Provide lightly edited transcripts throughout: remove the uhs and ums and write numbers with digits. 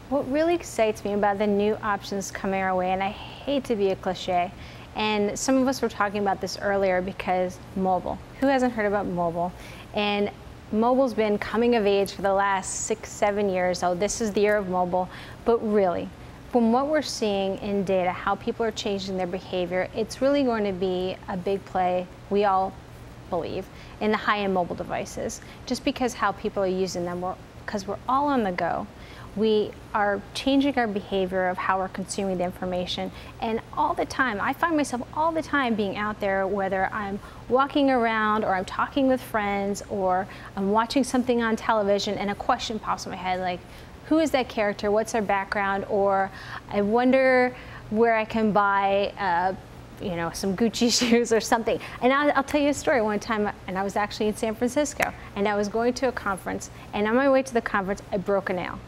What really excites me about the new options coming our way, and I hate to be a cliche, and some of us were talking about this earlier because mobile. Who hasn't heard about mobile? And mobile's been coming of age for the last 6, 7 years. Oh, this is the year of mobile. But really, from what we're seeing in data, how people are changing their behavior, it's really going to be a big play, we all believe, in the high-end mobile devices. Just because how people are using them, because we're all on the go. We are changing our behavior of how we're consuming the information, and all the time, I find myself all the time being out there, whether I'm walking around or I'm talking with friends or I'm watching something on television and a question pops in my head like, who is that character, what's their background, or I wonder where I can buy some Gucci shoes or something. And I'll tell you a story. One time, and I was actually in San Francisco, and I was going to a conference, and on my way to the conference, I broke a nail.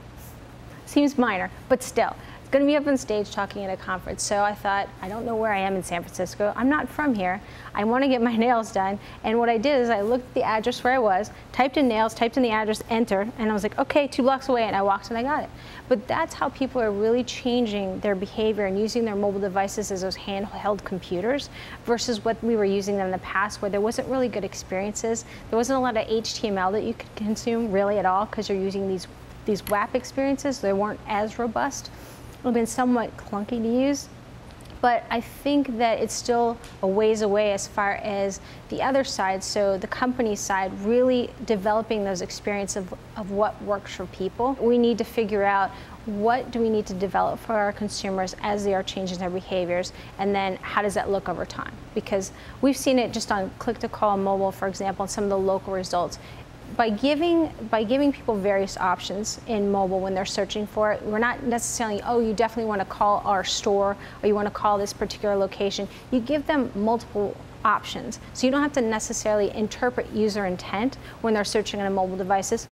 Seems minor, but still. It's going to be up on stage talking at a conference. So I thought, I don't know where I am in San Francisco. I'm not from here. I want to get my nails done. And what I did is I looked at the address where I was, typed in nails, typed in the address, enter, and I was like, okay, 2 blocks away, and I walked and I got it. But that's how people are really changing their behavior and using their mobile devices as those handheld computers versus what we were using them in the past, where there wasn't really good experiences. There wasn't a lot of HTML that you could consume really at all because you're using these WAP experiences. They weren't as robust. They've been somewhat clunky to use. But I think that it's still a ways away as far as the other side, so the company side, really developing those experiences of what works for people. We need to figure out what do we need to develop for our consumers as they are changing their behaviors, and then how does that look over time? Because we've seen it just on click-to-call mobile, for example, and some of the local results. By giving people various options in mobile when they're searching for it, we're not necessarily, oh, you definitely want to call our store or you want to call this particular location. You give them multiple options. So you don't have to necessarily interpret user intent when they're searching on mobile devices.